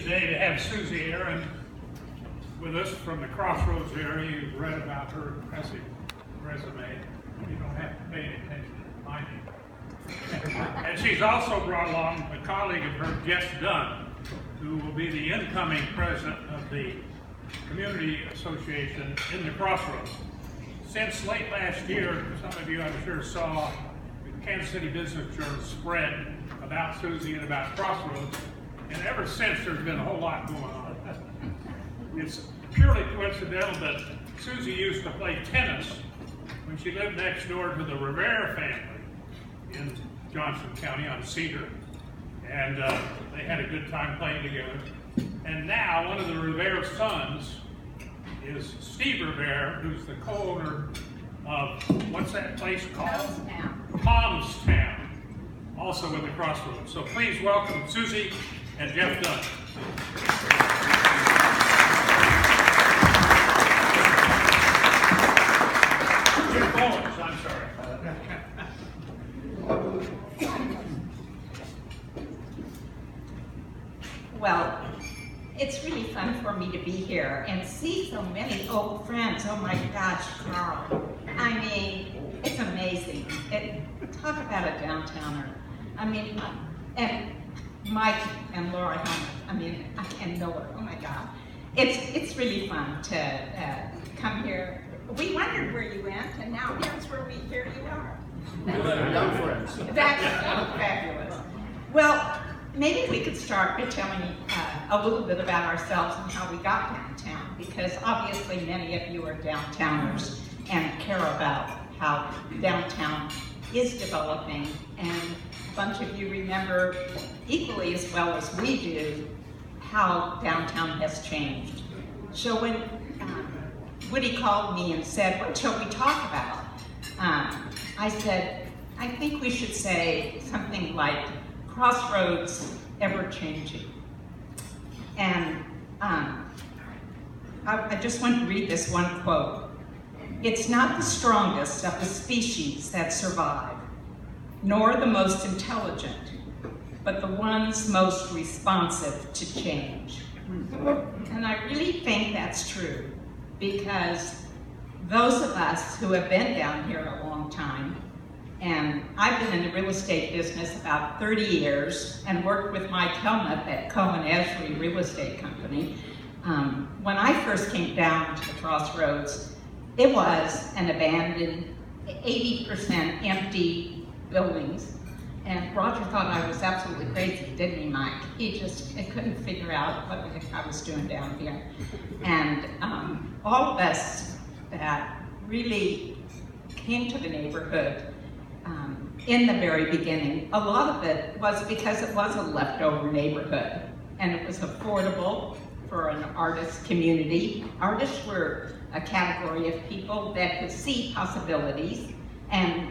today to have Suzie Aron with us from the Crossroads area. You've read about her impressive resume. You don't have to pay any attention to my name. And she's also brought along a colleague of her, Jeff Dunn, who will be the incoming president of the Community Association in the Crossroads. Since late last year, some of you I'm sure saw the Kansas City Business Journal spread about Suzie and about Crossroads, and ever since there's been a whole lot going on. It's purely coincidental that Suzie used to play tennis when she lived next door to the Rivera family in Johnson County on Cedar, and they had a good time playing together. And now one of the Rivera sons is Steve Rivera, who's the co-owner of, what's that place called? Palmstown, also with the Crossroads. So please welcome Suzie and Jeff Dunn. Jim Collins, I'm sorry. Well, it's really fun for me to be here and see so many old friends. Oh my gosh, Carl. I mean, it's amazing. Talk about a downtowner. I mean, and Mike and Laura Helmut, I mean, and Noah, oh my God. It's really fun to come here. We wondered where you went, and now here you are. Young friends. That's so fabulous. Well, maybe we could start by telling a little bit about ourselves and how we got downtown, because obviously many of you are downtowners and care about how downtown is developing, and a bunch of you remember equally as well as we do how downtown has changed. So when Woody called me and said, what shall we talk about? I said, I think we should say something like Crossroads ever-changing. And I just want to read this one quote. It's not the strongest of the species that survive, nor the most intelligent, but the ones most responsive to change. And I really think that's true, because those of us who have been down here a long time, and I've been in the real estate business about 30 years and worked with Mike Helmut at Cohen Esrey Real Estate Company. When I first came down to the Crossroads, it was an abandoned, 80% empty buildings. And Roger thought I was absolutely crazy, didn't he, Mike? He couldn't figure out what the heck I was doing down here. And all of us that really came to the neighborhood in the very beginning, a lot of it was because it was a leftover neighborhood, and it was affordable for an artist community. Artists were a category of people that could see possibilities and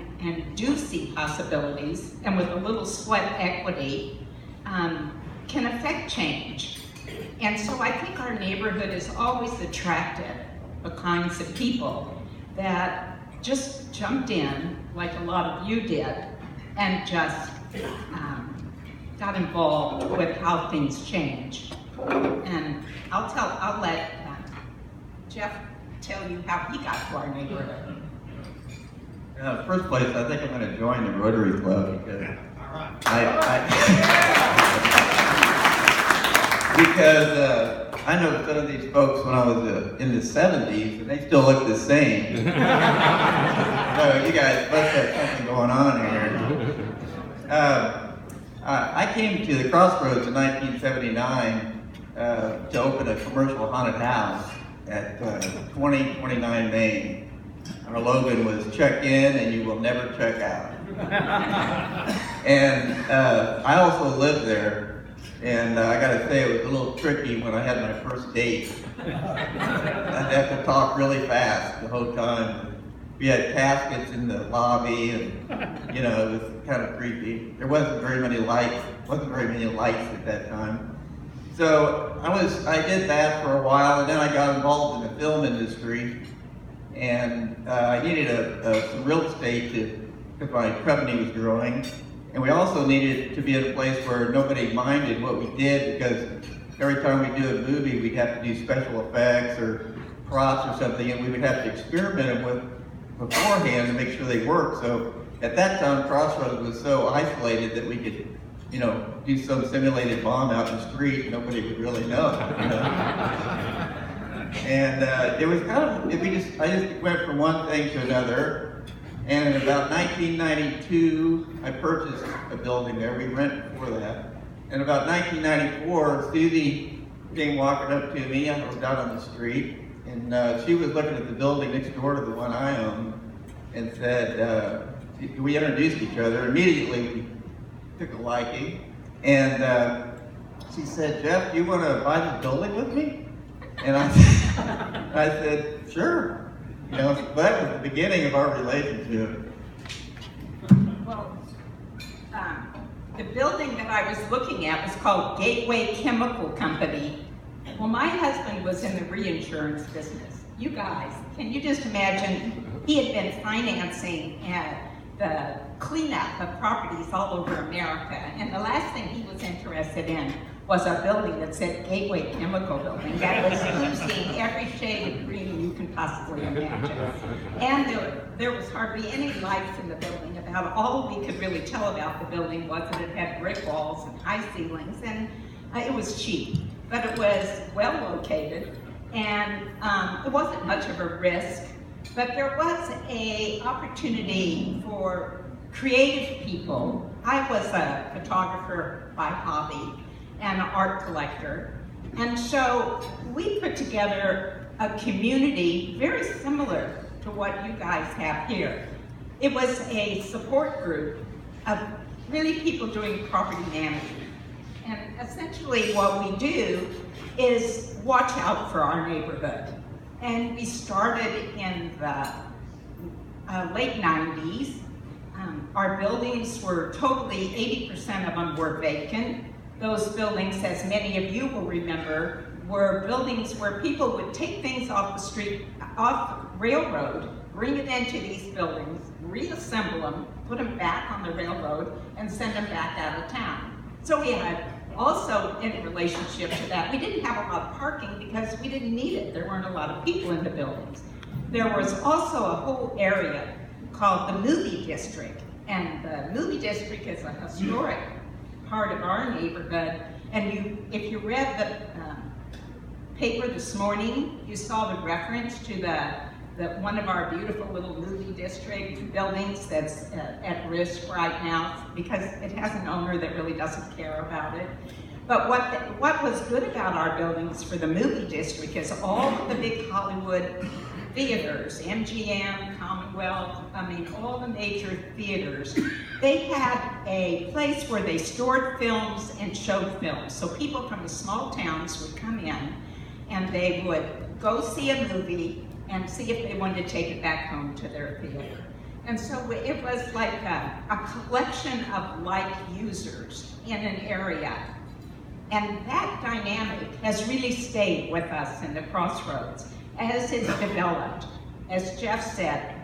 do see possibilities, and with a little sweat equity, can affect change. And so I think our neighborhood has always attracted the kinds of people that just jumped in, like a lot of you did, and just got involved with how things change. And I'll let Jeff tell you how he got to our neighborhood. First place, I think I'm going to join the Rotary Club because I know some of these folks when I was in the 70s, and they still look the same. So you guys must have something going on here. I came to the Crossroads in 1979 to open a commercial haunted house at 2029 Main. Our slogan was check in and you will never check out. And I also lived there. And I gotta say, it was a little tricky when I had my first date. I'd have to talk really fast the whole time. We had caskets in the lobby, and it was kind of creepy. There wasn't very many lights at that time. So I did that for a while, and then I got involved in the film industry, and I needed some real estate because my company was growing. And we also needed to be at a place where nobody minded what we did, because every time we do a movie, we'd have to do special effects or props or something, and we would have to experiment them with beforehand to make sure they work. So at that time, Crossroads was so isolated that we could, you know, do some simulated bomb out in the street, and nobody would really know. You know? And it was kind of, I just went from one thing to another. And in about 1992, I purchased a building there. We rented before that. And about 1994, Suzie came walking up to me. I was down on the street, and she was looking at the building next door to the one I owned, and said, we introduced each other. Immediately, we took a liking. And she said, Jeff, do you want to buy the building with me? And I said, sure. You know, that was the beginning of our relationship. Well, the building that I was looking at was called Gateway Chemical Company. Well, my husband was in the reinsurance business. You guys, can you just imagine? He had been financing the cleanup of properties all over America, and the last thing he was interested in was a building that said Gateway Chemical Building that was oozing every shade of green you can possibly imagine. And there was hardly any lights in the building. About all we could really tell about the building was that it had brick walls and high ceilings, and it was cheap, but it was well located, and it wasn't much of a risk, but there was an opportunity for creative people. I was a photographer by hobby and an art collector. And so we put together a community very similar to what you guys have here. It was a support group of really people doing property management. And essentially what we do is watch out for our neighborhood. And we started in the late 90s. Our buildings were totally, 80% of them were vacant. Those buildings, as many of you will remember, were buildings where people would take things off the street, off the railroad, bring it into these buildings, reassemble them, put them back on the railroad, and send them back out of town. So we had also, in relationship to that, we didn't have a lot of parking because we didn't need it. There weren't a lot of people in the buildings. There was also a whole area called the movie district. And the movie district is a historic part of our neighborhood. And if you read the paper this morning, you saw the reference to one of our beautiful little movie district buildings that's at risk right now because it has an owner that really doesn't care about it. But what was good about our buildings for the movie district is all of the big Hollywood theaters, MGM, Commonwealth, I mean, all the major theaters, they had a place where they stored films and showed films. So people from the small towns would come in and they would go see a movie and see if they wanted to take it back home to their theater. And so it was like a collection of like users in an area. And that dynamic has really stayed with us in the Crossroads as it's developed. As Jeff said,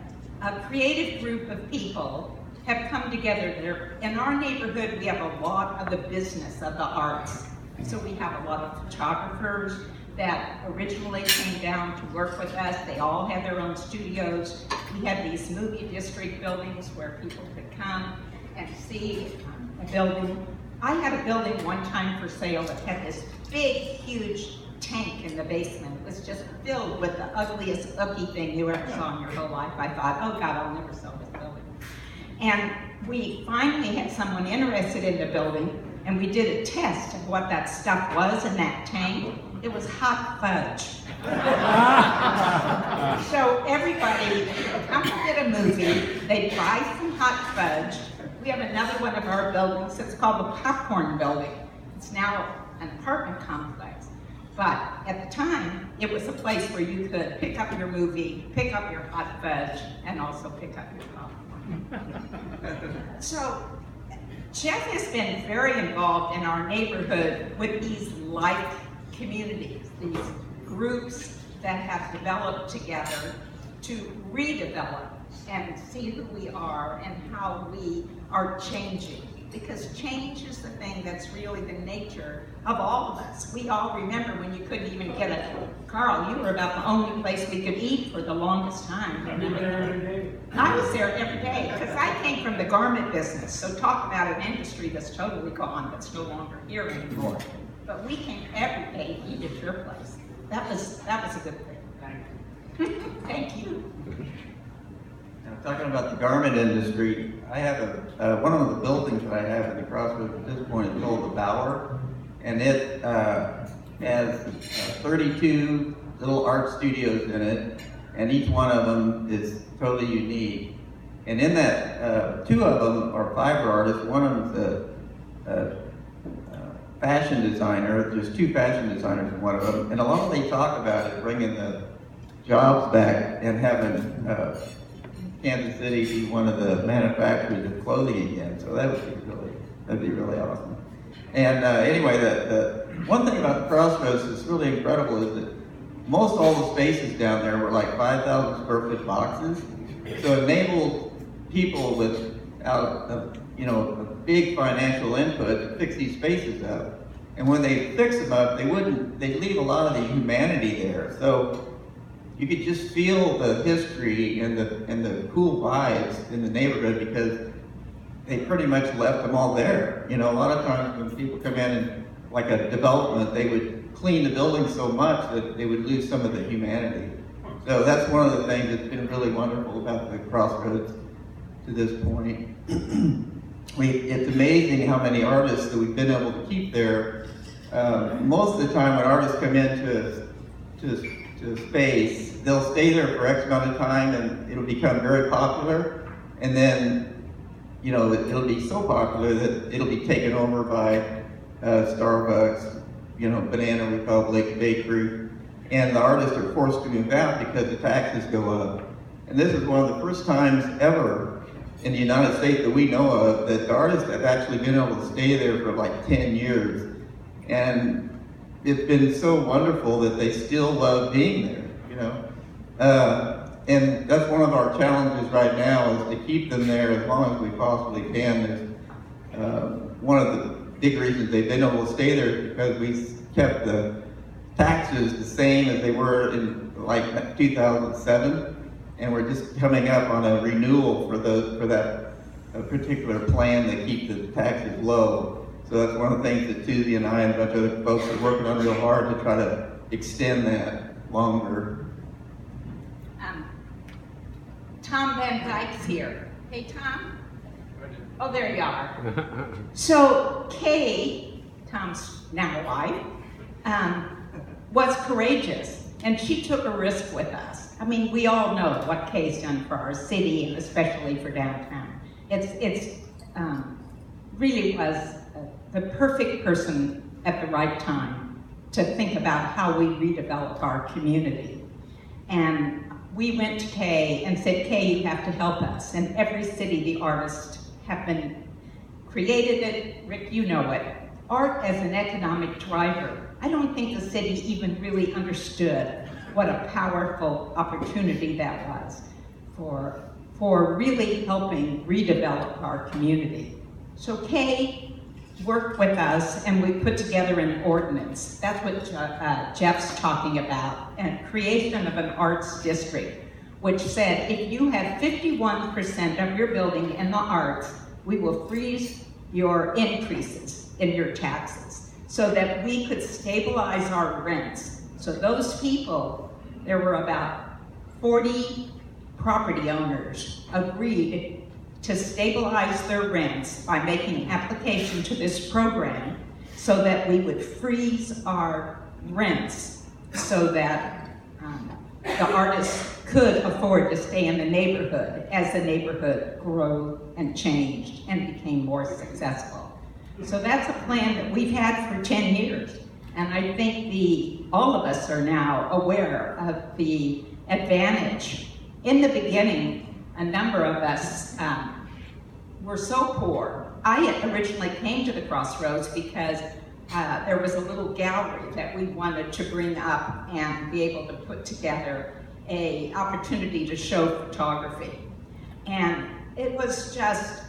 a creative group of people have come together there. In our neighborhood, we have a lot of the business of the arts. So we have a lot of photographers that originally came down to work with us. They all had their own studios. We had these movie district buildings where people could come and see a building. I had a building one time for sale that had this big, huge tank in the basement. It was just filled with the ugliest, ugly thing you ever saw in your whole life. I thought, oh God, I'll never sell this building. And we finally had someone interested in the building, and we did a test of what that stuff was in that tank. It was hot fudge. So everybody would come to get a movie, they'd buy some hot fudge. We have another one of our buildings, it's called the Popcorn Building. It's now an apartment complex. But at the time, it was a place where you could pick up your movie, pick up your hot fudge, and also pick up your popcorn. So Jeff has been very involved in our neighborhood with these like communities, these groups that have developed together to redevelop and see who we are and how we are changing. Because change is the thing that's really the nature of all of us. We all remember when you couldn't even get a, Carl, you were about the only place we could eat for the longest time. I've been there every day. I was there every day because I came from the garment business. So talk about an industry that's totally gone, that's no longer here anymore. But we came every day to eat at your place. That was a good thing. Thank you. Thank you. Now, talking about the garment industry, I have one of the buildings that I have at the Crossroads at this point is called the Bower, and it has 32 little art studios in it, and each one of them is totally unique. And in that, 2 of them are fiber artists. One of them's a fashion designer. There's 2 fashion designers in one of them, and a lot of what they talk about is bringing the jobs back and having Kansas City be one of the manufacturers of clothing again. So that'd be really awesome. And anyway, the one thing about the Crossroads that's really incredible is that most all the spaces down there were like 5,000 square foot boxes. So it enabled people without a big financial input to fix these spaces up. And when they fix them up, they'd leave a lot of the humanity there. So you could just feel the history and the cool vibes in the neighborhood because they pretty much left them all there. A lot of times when people come in and like a development, they would clean the building so much that they would lose some of the humanity. So that's one of the things that's been really wonderful about the Crossroads to this point. It's amazing how many artists that we've been able to keep there. Most of the time when artists come into to space, they'll stay there for X amount of time and it'll become very popular. And then, it'll be so popular that it'll be taken over by Starbucks, Banana Republic, Bakery. And the artists are forced to move out because the taxes go up. And this is one of the first times ever in the United States that we know of that the artists have actually been able to stay there for like 10 years. And it's been so wonderful that they still love being there, And that's one of our challenges right now is to keep them there as long as we possibly can. One of the big reasons they've been able to stay there is because we kept the taxes the same as they were in like 2007. And we're just coming up on a renewal for that particular plan to keep the taxes low. So that's one of the things that Suzie and I and a bunch of other folks are working on real hard to try to extend that longer. Tom Van Dyke's here. Hey, Tom. Oh, there you are. So Kay, Tom's now wife, was courageous, and she took a risk with us. I mean, we all know what Kay's done for our city, and especially for downtown. It's really was the perfect person at the right time to think about how we redevelop our community. And we went to Kay and said, Kay, you have to help us. And every city the artists have been created it. Rick, you know it. Art as an economic driver. I don't think the city even really understood what a powerful opportunity that was for really helping redevelop our community. So Kay worked with us and we put together an ordinance. That's what Jeff's talking about, and creation of an arts district, which said if you have 51% of your building in the arts, we will freeze your increases in your taxes so that we could stabilize our rents. So those people, there were about 40 property owners agreed to stabilize their rents by making an application to this program so that we would freeze our rents so that the artists could afford to stay in the neighborhood as the neighborhood grew and changed and became more successful. So that's a plan that we've had for 10 years. And I think all of us are now aware of the advantage. In the beginning, a number of us were so poor. I originally came to the Crossroads because there was a little gallery that we wanted to bring up and be able to put together an opportunity to show photography. And it was just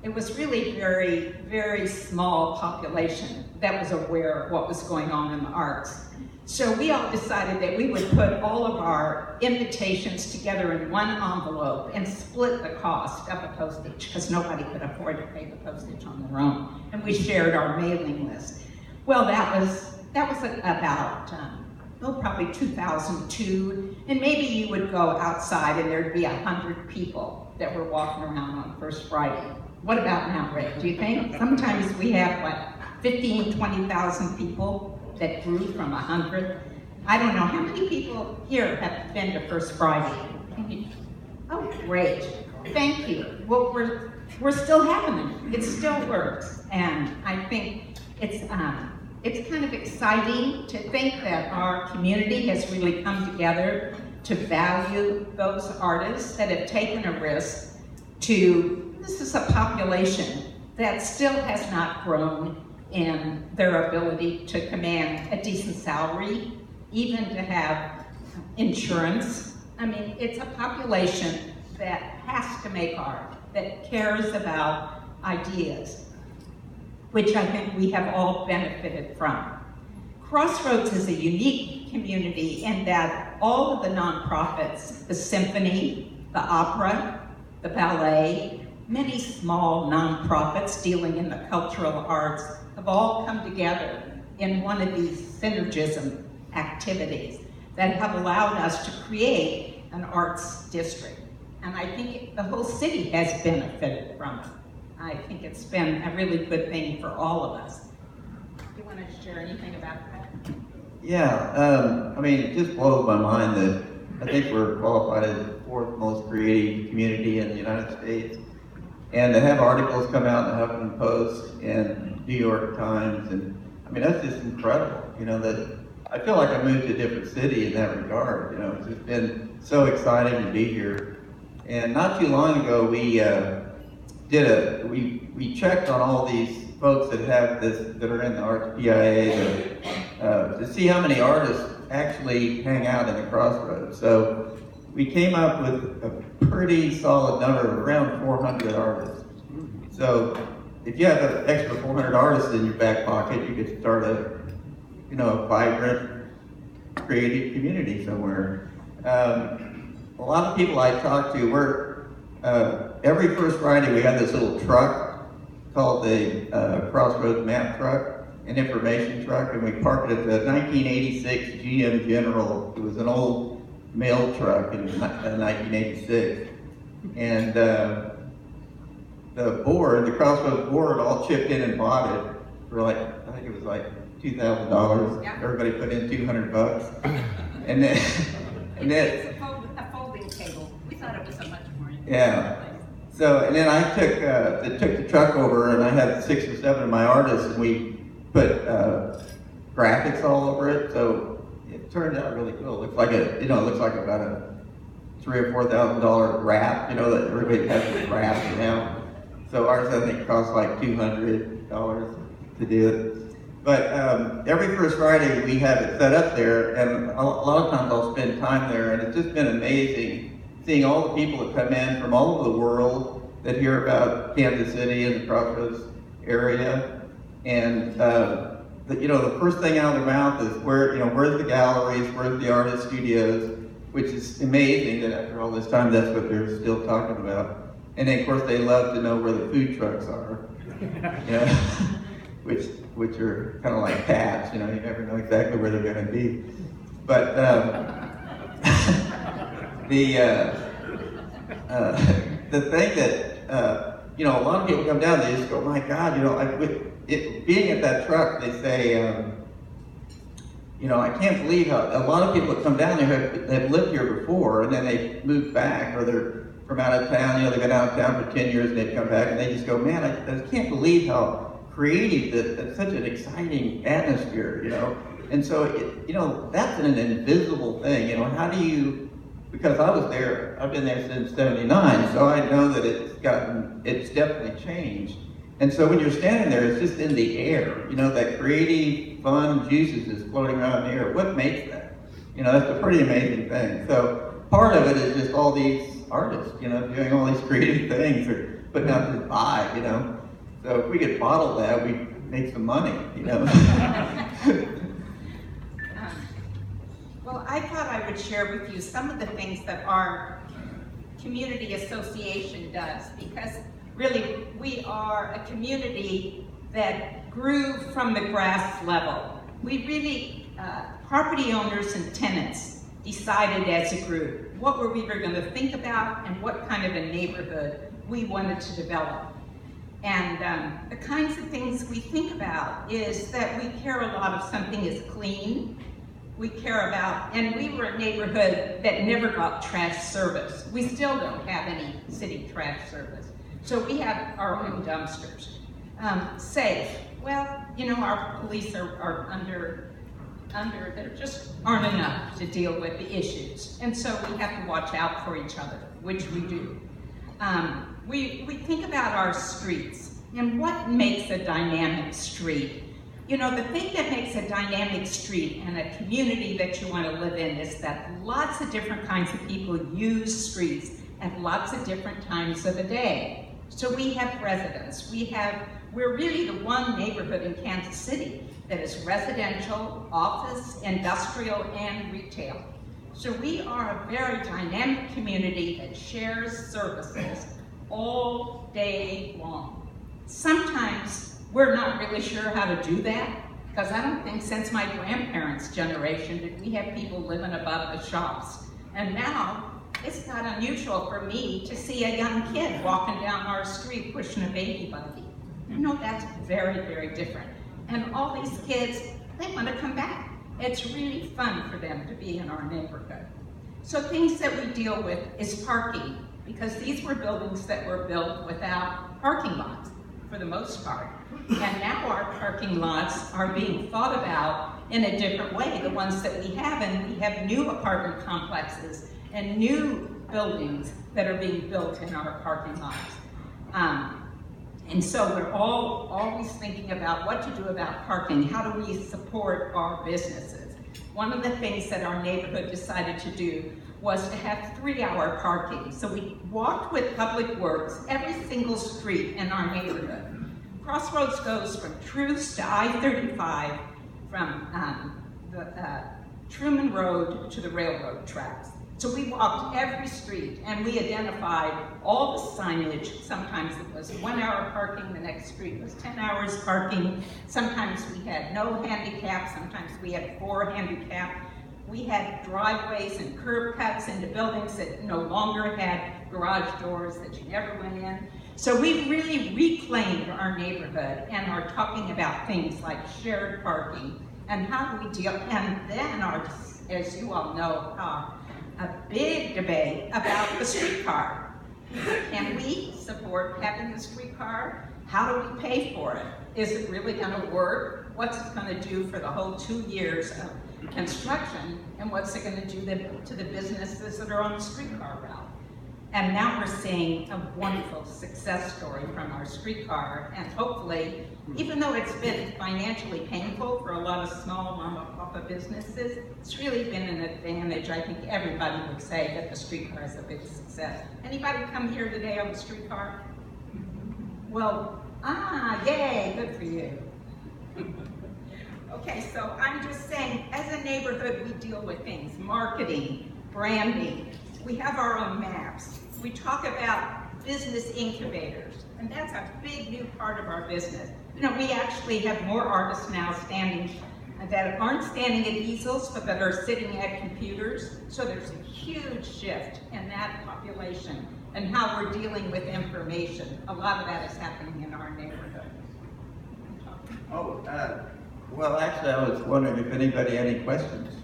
it was really very, very small population that was aware of what was going on in the arts. So we all decided that we would put all of our invitations together in one envelope and split the cost of the postage, because nobody could afford to pay the postage on their own. And we shared our mailing list. Well, that was about, probably 2002. And maybe you would go outside and there'd be 100 people that were walking around on First Friday. What about now, Rick? Do you think? Sometimes we have, what, 15, 20,000 people that grew from 100. I don't know, how many people here have been to First Friday? Oh, great, thank you. Well, we're still having it. It still works, and I think it's kind of exciting to think that our community has really come together to value those artists that have taken a risk to, this is a population that still has not grown in their ability to command a decent salary, even to have insurance. I mean, it's a population that has to make art, that cares about ideas, which I think we have all benefited from. Crossroads is a unique community in that all of the nonprofits, the symphony, the opera, the ballet, many small nonprofits dealing in the cultural arts have all come together in one of these synergism activities that have allowed us to create an arts district. And I think the whole city has benefited from it. I think it's been a really good thing for all of us. Do you want to share anything about that? Yeah, I mean, it just blows my mind that I think we're qualified as the fourth most creative community in the United States. And to have articles come out in the Huffington Post and New York Times, and I mean, that's just incredible, you know, that I feel like I moved to a different city in that regard, you know. It's just been so exciting to be here. And not too long ago, we we checked on all these folks that have this, that are in the Arts PIA, to see how many artists actually hang out in the Crossroads. So we came up with a pretty solid number of around 400 artists. So if you have an extra 400 artists in your back pocket, you could start a, you know, a vibrant, creative community somewhere. A lot of people I talk to, every First Friday we have this little truck called the Crossroads Map Truck, an information truck, and we parked it at the 1986 GM General. It was an old mail truck in 1986. And the board, the Crossroads board, all chipped in and bought it for like, I think it was like $2,000. Yeah. Everybody put in $200. And then, It's a folding table. We thought it was so much more. yeah. So, and then I took the truck over, and I had 6 or 7 of my artists, and we put graphics all over it. So it turned out really cool. It looks like it looks like about a $3,000 or $4,000 wrap, you know, that everybody has to wrap now. So ours, I think, cost like $200 to do it. But every First Friday we have it set up there, and a lot of times I'll spend time there, and it's just been amazing seeing all the people that come in from all over the world that hear about Kansas City and the Crossroads area. And the first thing out of their mouth is where's the galleries, where's the artist studios, which is amazing that after all this time that's what they're still talking about. And then of course they love to know where the food trucks are, you know, which are kind of like cats, you know, you never know exactly where they're going to be. But the thing that a lot of people come down, they just go, my God, being at that truck, they say, I can't believe how a lot of people that come down there have lived here before, and then they move back, or they're from out of town. They've been out of town for 10 years, and they've come back, and they just go, man, I can't believe how creative that's such an exciting atmosphere, you know. And so, that's an invisible thing, how do you, because I was there, I've been there since '79, so I know that it's definitely changed. And so when you're standing there, it's just in the air, that creative, fun juices is floating around in the air. What makes that? That's a pretty amazing thing. So part of it is just all these artists, doing all these creative things. put nothing to buy, you know. So if we could bottle that, we'd make some money, you know. Well, I thought I would share with you some of the things that our community association does, because really we are a community that grew from the grass level. We really, property owners and tenants decided as a group what we were going to think about and what kind of a neighborhood we wanted to develop. And the kinds of things we think about is that we care a lot if something is clean. We care about, and we were a neighborhood that never got trash service. We still don't have any city trash service. So we have our own dumpsters. Safe. Well, you know, our police are under, there just aren't enough to deal with the issues. And so we have to watch out for each other, which we do. We think about our streets and what makes a dynamic street. You know, the thing that makes a dynamic street and a community that you want to live in is that lots of different kinds of people use streets at lots of different times of the day. So we have residents, we're really the one neighborhood in Kansas City that is residential, office, industrial, and retail. So we are a very dynamic community that shares services all day long. Sometimes we're not really sure how to do that, because I don't think since my grandparents' generation did we have people living above the shops. And now, it's not unusual for me to see a young kid walking down our street pushing a baby buggy. You know, that's very, very different. And all these kids, they want to come back. It's really fun for them to be in our neighborhood. So things that we deal with is parking, because these were buildings that were built without parking lots for the most part. And now our parking lots are being thought about in a different way, the ones that we have, and we have new apartment complexes and new buildings that are being built in our parking lots. And so we're always thinking about what to do about parking. How do we support our businesses? One of the things that our neighborhood decided to do was to have 3-hour parking. So we walked with Public Works every single street in our neighborhood. Crossroads goes from Truce to I-35, from the Truman Road to the railroad tracks. So we walked every street and we identified all the signage. Sometimes it was 1 hour parking, the next street was 10 hours parking. Sometimes we had no handicap, sometimes we had 4 handicap. We had driveways and curb cuts into buildings that no longer had garage doors that you never went in. So we really reclaimed our neighborhood and are talking about things like shared parking and how do we deal, and then as you all know, a big debate about the streetcar. Can we support having the streetcar? How do we pay for it? Is it really going to work? What's it going to do for the whole 2 years of construction? And what's it going to do to the businesses that are on the streetcar route? And now we're seeing a wonderful success story from our streetcar, and hopefully, even though it's been financially painful for a lot of small mom-and-pop businesses, it's really been an advantage. I think everybody would say that the streetcar is a big success. Anybody come here today on the streetcar? Well, yay, good for you. Okay, so I'm just saying, as a neighborhood, we deal with things, marketing, branding. We have our own maps. We talk about business incubators, and that's a big new part of our business. You know, we actually have more artists now standing that aren't standing at easels, but that are sitting at computers. So there's a huge shift in that population and how we're dealing with information. A lot of that is happening in our neighborhood. Well, actually, I was wondering if anybody had any questions.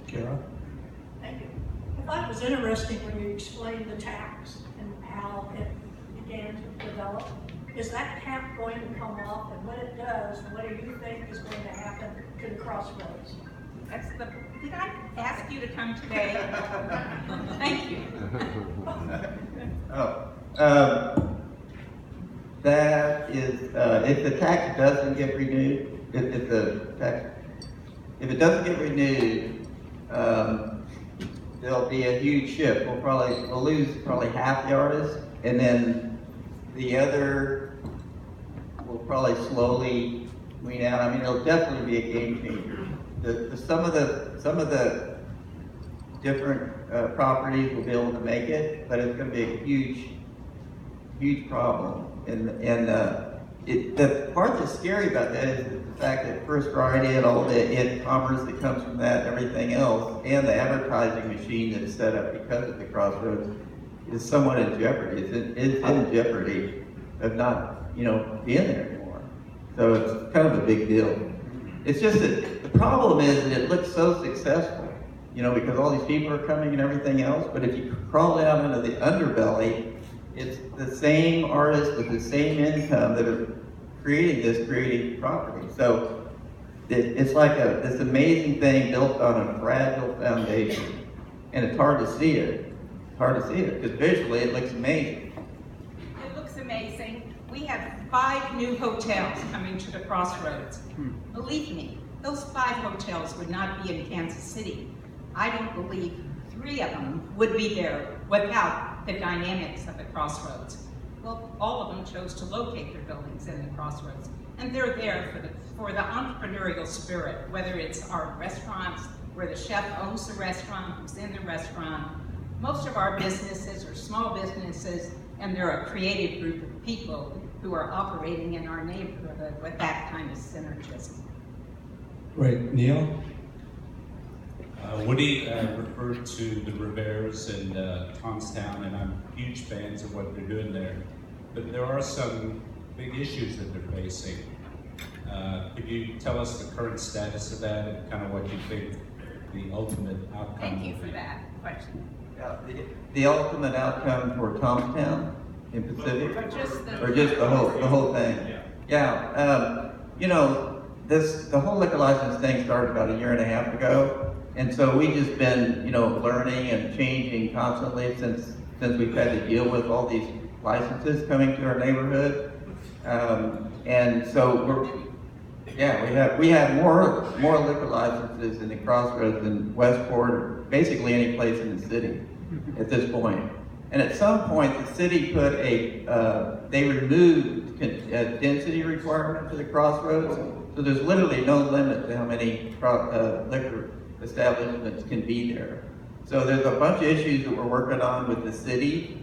Kara? Thank you. I thought it was interesting when you explained the tax and how it began to develop. Is that cap going to come off, and when it does, what do you think is going to happen to the Crossroads? Did I ask you to come today? Thank you. That is, if the tax doesn't get renewed, if it doesn't get renewed, there'll be a huge shift. We'll lose probably half the artists, and then the other will probably slowly wean out. I mean, it'll definitely be a game changer. Some of the different properties will be able to make it, but it's going to be a huge problem. And the part that's scary about that is the fact that First Friday and all the commerce that comes from that, and everything else, and the advertising machine that's set up because of the Crossroads is somewhat in jeopardy. It's in jeopardy of not, being there anymore. So it's kind of a big deal. It's just that the problem is that it looks so successful, because all these people are coming and everything else. But if you crawl down into the underbelly, it's the same artists with the same income that are creating this creative property. So it's like this amazing thing built on a fragile foundation. And it's hard to see it. It's hard to see it, because visually it looks amazing. It looks amazing. We have 5 new hotels coming to the Crossroads. Believe me, those 5 hotels would not be in Kansas City. I don't believe 3 of them would be there without the dynamics of the Crossroads. Well, all of them chose to locate their buildings in the Crossroads, and they're there for the entrepreneurial spirit, whether it's our restaurants, where the chef owns the restaurant, who's in the restaurant. Most of our businesses are small businesses, and they're a creative group of people who are operating in our neighborhood with that kind of synergism. Great. Neil? Woody referred to the Riveras and Thomastown, and I'm huge fans of what they're doing there. But there are some big issues that they're facing. Could you tell us the current status of that and kind of what you think the ultimate outcome Thank you will for be? that question. Yeah, the ultimate outcome for Thomastown in Pacific, Or just the whole thing. Yeah, the whole liquor license thing started about 1.5 years ago, and so we've just been learning and changing constantly since we've had to deal with all these licenses coming to our neighborhood, and so we have more liquor licenses in the Crossroads than Westport, or basically any place in the city at this point. And at some point, the city put they removed a density requirement for the Crossroads, so there's literally no limit to how many liquor establishments can be there. So there's a bunch of issues that we're working on with the city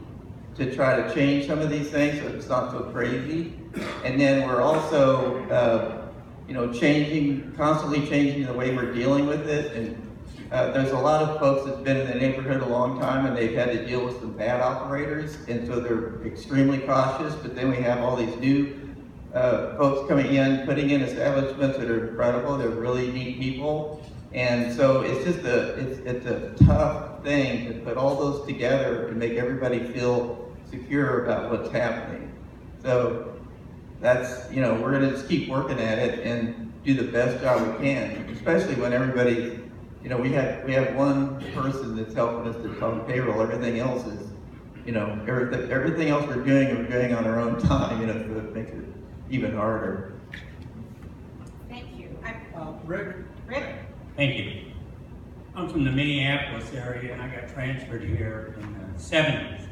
to try to change some of these things so it's not so crazy. And then we're also constantly changing the way we're dealing with it. And there's a lot of folks that's been in the neighborhood a long time, and they've had to deal with some bad operators, and so they're extremely cautious. But then we have all these new folks coming in, putting in establishments that are incredible. They're really neat people, and so it's just it's a tough thing to put all those together and make everybody feel secure about what's happening. So that's we're gonna just keep working at it and do the best job we can, especially when everybody. We have one person that's helping us that's on payroll. Everything else is, everything else we're doing on our own time. So it makes it even harder. Thank you. Rick? Rick? Thank you. I'm from the Minneapolis area, and I got transferred here in the 70s.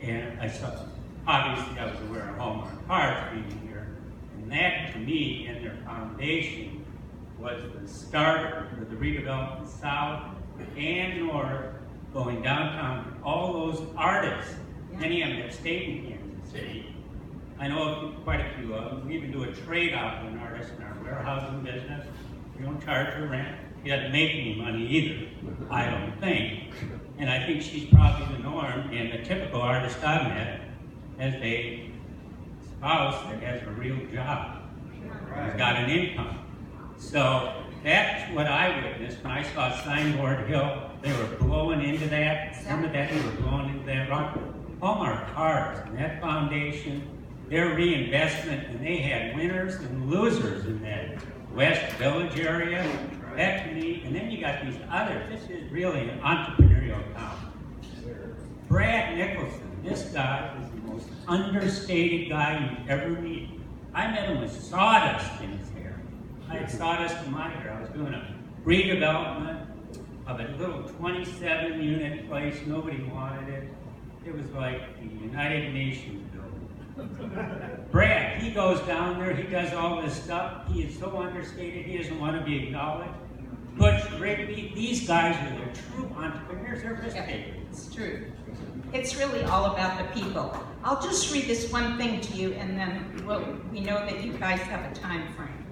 And obviously I was aware of Hallmark cars being here. And that, to me, and their foundation, was the start of the redevelopment south and north, going downtown. All those artists, many of them have stayed in Kansas City. I know quite a few of them. We even do a trade-off with an artist in our warehousing business. We don't charge her rent. He doesn't make any money either, I don't think. And I think she's probably the norm, and the typical artist I've met has a spouse that has a real job, has got an income. So that's what I witnessed when I saw Signboard Hill. They were blowing into that. Some of that they were blowing into that rock. Hallmark cars and that foundation, their reinvestment, and they had winners and losers in that West Village area. That to me, and then you got these others. This is really an entrepreneurial town. Brad Nicholson, this guy is the most understated guy you ever meet. I met him with sawdust in his hair. I had sawdust in my hair. I was doing a redevelopment, of a little 27-unit place. Nobody wanted it. It was like the United Nations building. Brad, he goes down there, he does all this stuff. He is so understated, he doesn't want to be acknowledged. Butch, Rigby, these guys are the true entrepreneurs. They're risk takers. It's true. It's really all about the people. I'll just read this one thing to you, and then we know that you guys have a time frame.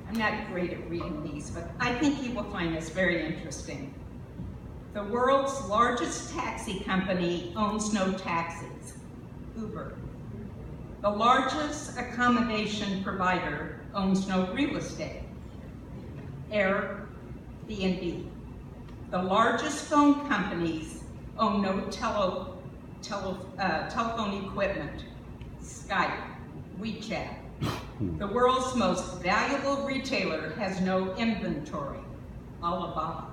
I'm not great at reading these, but I think you will find this very interesting. The world's largest taxi company owns no taxis, Uber. The largest accommodation provider owns no real estate, Airbnb. The largest phone companies own no telephone equipment, Skype, WeChat. The world's most valuable retailer has no inventory, Alibaba.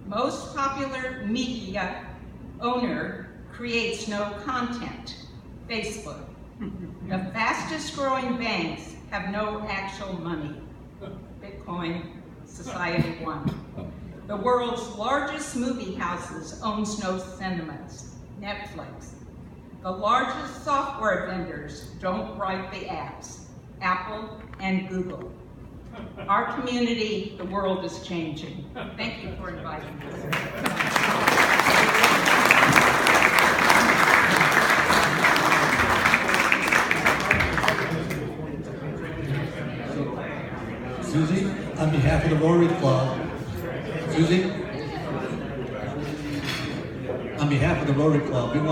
Most popular media owner creates no content, Facebook. The fastest growing banks have no actual money, Bitcoin, Society One. The world's largest movie houses owns no cinemas, Netflix. The largest software vendors don't write the apps, Apple and Google. Our community, the world is changing. Thank you for inviting me. Suzie, on behalf of the Rotary Club, Suzie, on behalf of the Rotary Club, we want